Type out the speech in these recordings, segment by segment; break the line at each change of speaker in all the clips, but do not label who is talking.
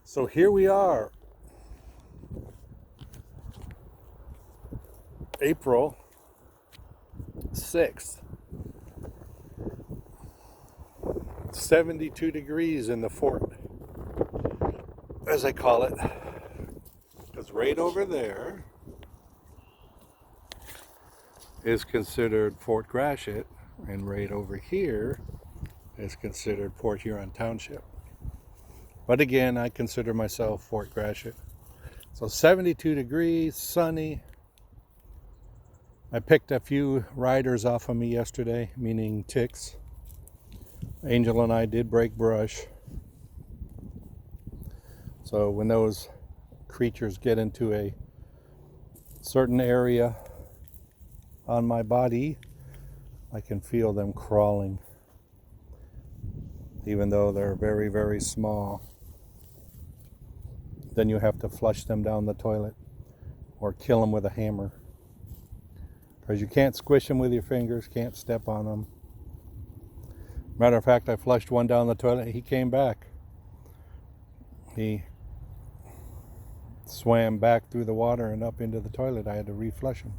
So here we are, April 6th, 72 degrees in the fort, as I call it, because right over there is considered Fort Gratiot, and right over here is considered Port Huron Township. But again, I consider myself Fort Gratiot. So 72 degrees, sunny. I picked a few riders off of me yesterday, meaning ticks. Angel and I did break brush. So when those creatures get into a certain area on my body, I can feel them crawling, even though they're very, very small. Then you have to flush them down the toilet or kill them with a hammer, because you can't squish them with your fingers, can't step on them. Matter of fact, I flushed one down the toilet and he came back. He swam back through the water and up into the toilet. I had to reflush him.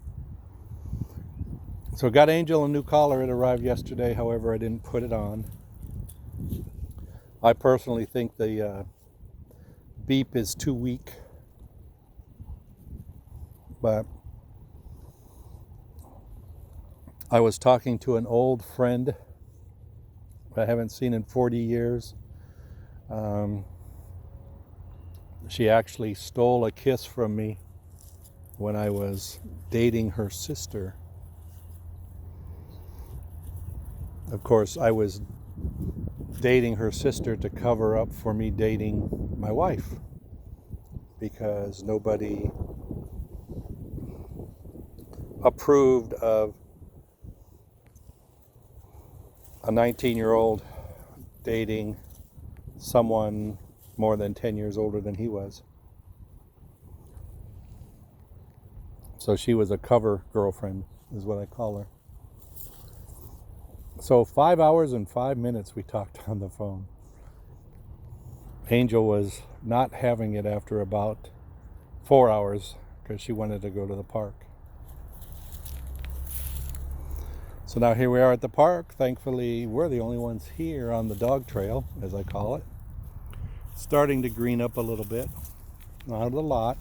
So got Angel a new collar. It arrived yesterday. However, I didn't put it on. I personally think the beep is too weak. But I was talking to an old friend I haven't seen in 40 years. She actually stole a kiss from me when I was dating her sister. Of course, I was dating her sister to cover up for me dating my wife, because nobody approved of a 19-year-old dating someone more than 10 years older than he was. So she was a cover girlfriend, is what I call her. So 5 hours and 5 minutes we talked on the phone. Angel was not having it after about 4 hours because she wanted to go to the park. So now here we are at the park. Thankfully, we're the only ones here on the dog trail, as I call it. Starting to green up a little bit. Not a lot.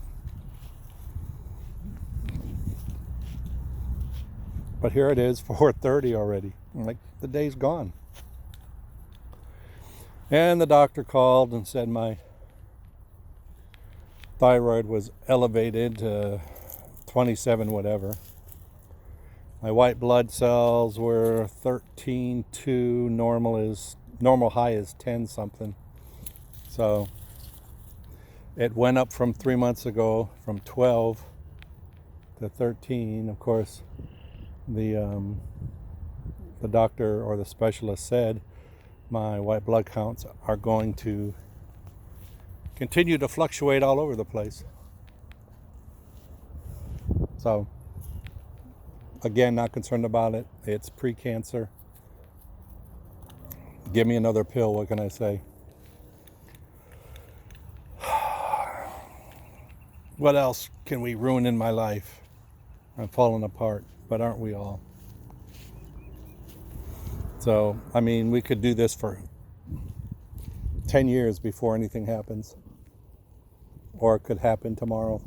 But here it is, 4:30 already. Like, the day's gone. And the doctor called and said my thyroid was elevated to 27 whatever. My white blood cells were 13.2. Normal high is 10 something. So it went up from 3 months ago from 12 to 13. Of course, the doctor or the specialist said my white blood counts are going to continue to fluctuate all over the place. So again, not concerned about it. It's pre-cancer. Give me another pill, what can I say? What else can we ruin in my life? I'm falling apart, but aren't we all? So, I mean, we could do this for 10 years before anything happens. Or it could happen tomorrow.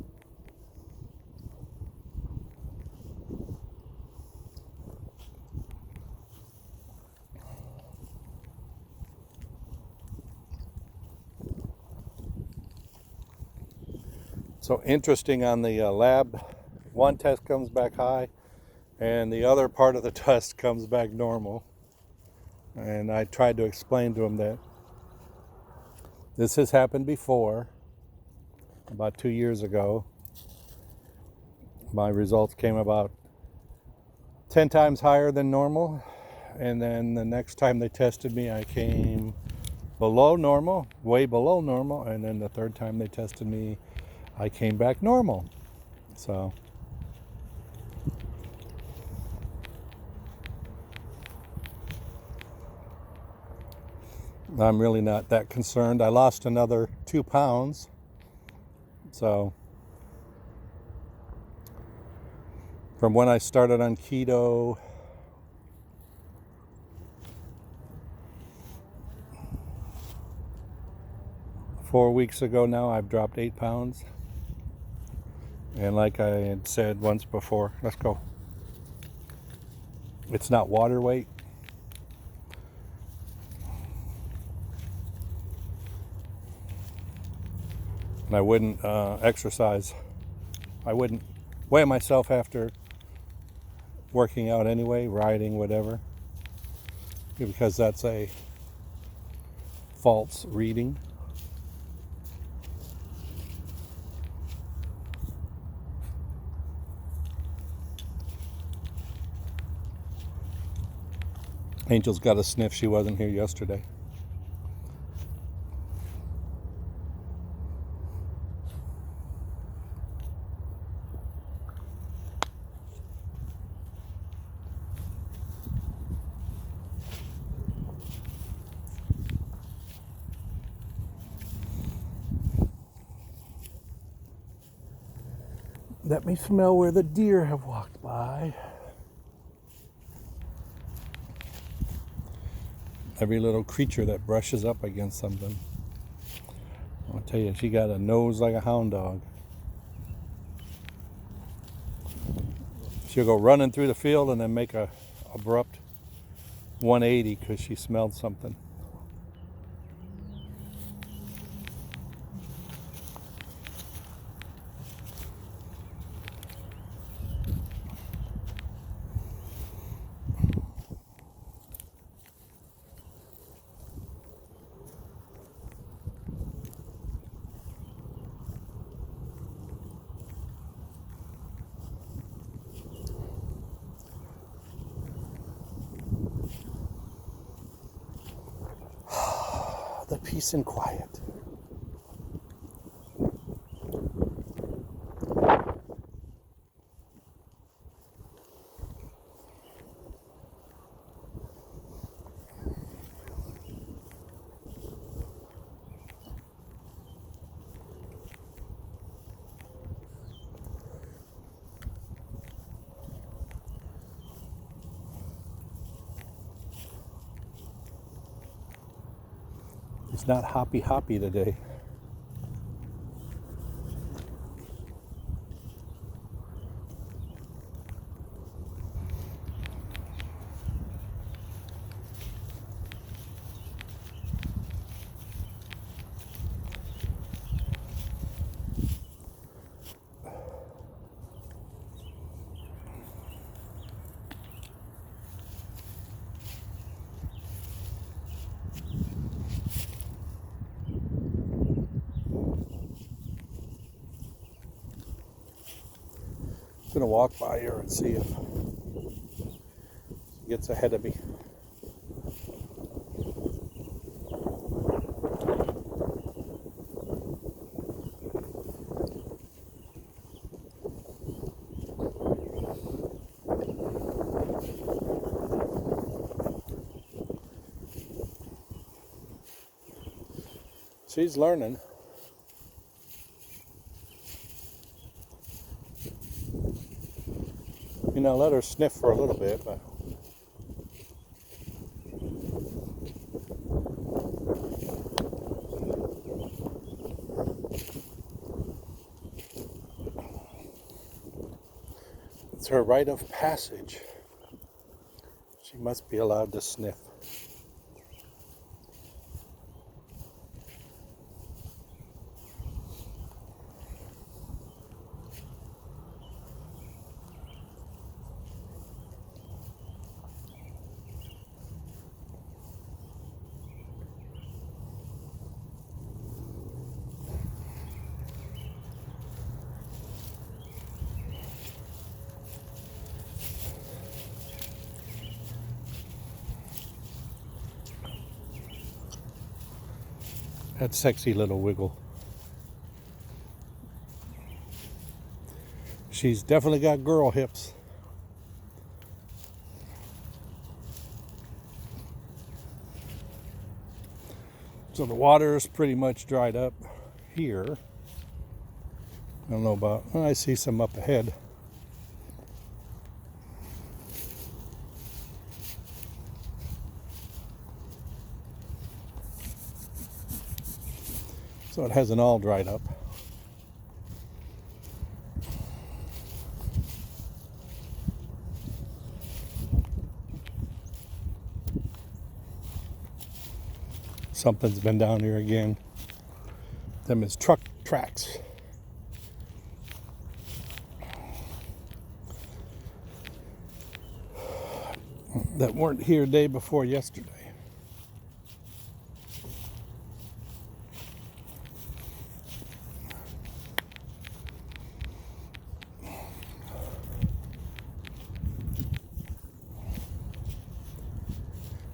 So interesting, on the lab, one test comes back high and the other part of the test comes back normal. And I tried to explain to him that this has happened before. About 2 years ago, my results came about 10 times higher than normal. And then the next time they tested me, I came below normal, way below normal. And then the third time they tested me, I came back normal. So I'm really not that concerned. I lost another 2 pounds. So from when I started on keto, four weeks ago now, I've dropped 8 pounds. And like I had said once before, let's go. It's not water weight. And I wouldn't exercise. I wouldn't weigh myself after working out anyway, riding, whatever, because that's a false reading. Angel's got a sniff. She wasn't here yesterday. Let me smell where the deer have walked by. Every little creature that brushes up against something. I'll tell you, she got a nose like a hound dog. She'll go running through the field and then make a abrupt 180 because she smelled something. The peace and quiet. It's not hoppy today. I'm gonna walk by her and see if she gets ahead of me. She's learning. You know, let her sniff for a little bit, but it's her rite of passage. She must be allowed to sniff. That sexy little wiggle. She's definitely got girl hips. So the water is pretty much dried up here. I don't know about, well, I see some up ahead. So it hasn't all dried up. Something's been down here again. Them is truck tracks. That weren't here day before yesterday.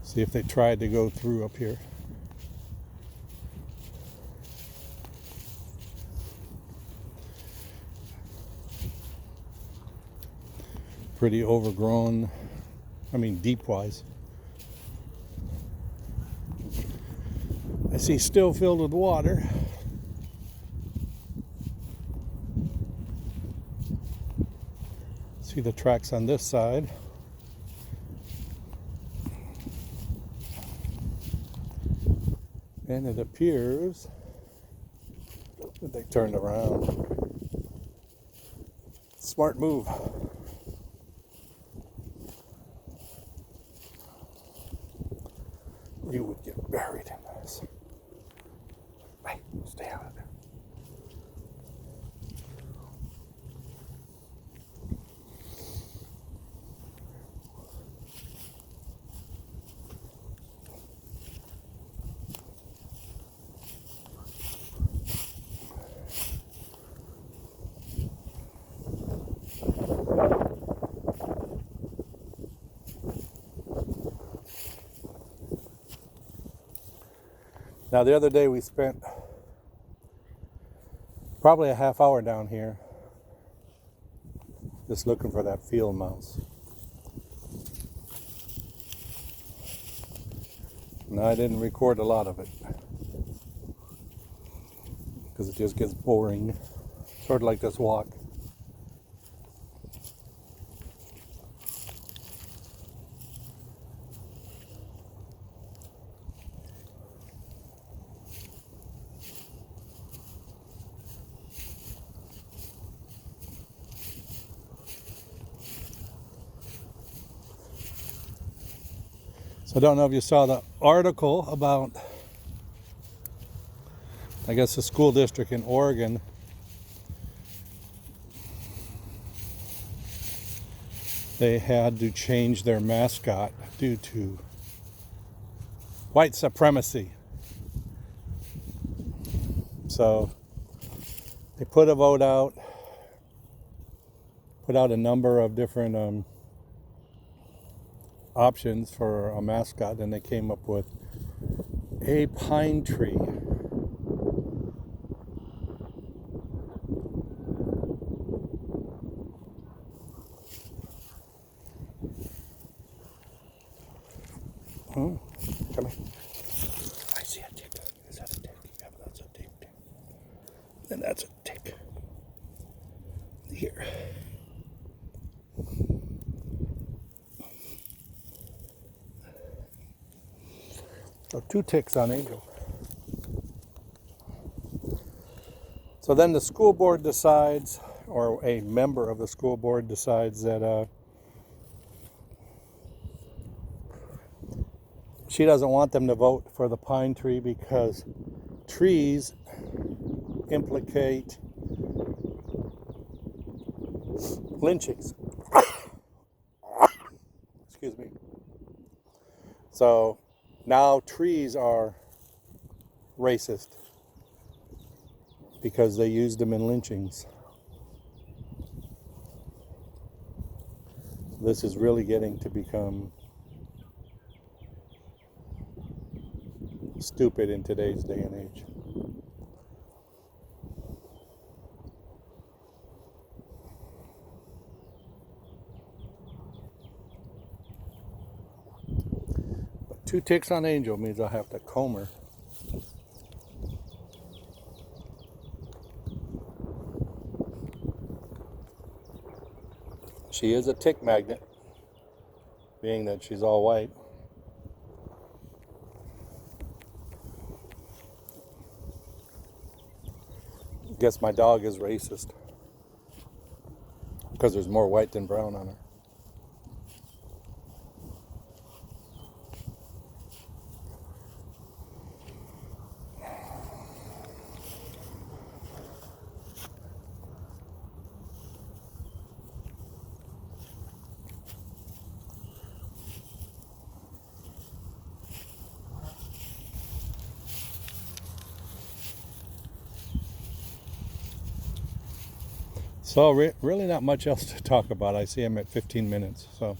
See if they tried to go through up here. Pretty overgrown. I mean, deep-wise. I see still filled with water. See the tracks on this side. And it appears that they turned around. Smart move. You would get buried in this. Hey, stay out of there. Now, the other day we spent probably a half hour down here just looking for that field mouse. And I didn't record a lot of it because it just gets boring, sort of like this walk. So I don't know if you saw the article about, I guess, the school district in Oregon they had to change their mascot due to white supremacy. So they put a vote out, put out a number of different options for a mascot, and they came up with a pine tree. Come here. I see a tick. Is that a tick? Yeah, that's a tick. And that's a tick. Here. So 2 ticks on Angel. So then the school board decides, or a member of the school board decides that she doesn't want them to vote for the pine tree because trees implicate lynchings. Excuse me. So now trees are racist because they used them in lynchings. This is really getting to become stupid in today's day and age. But 2 ticks on Angel means I'll have to comb her. She is a tick magnet, being that she's all white. I guess my dog is racist because there's more white than brown on her. So really not much else to talk about. I see I'm at 15 minutes, so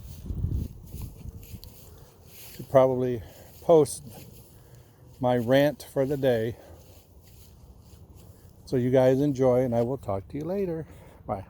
should probably post my rant for the day. So you guys enjoy, and I will talk to you later. Bye.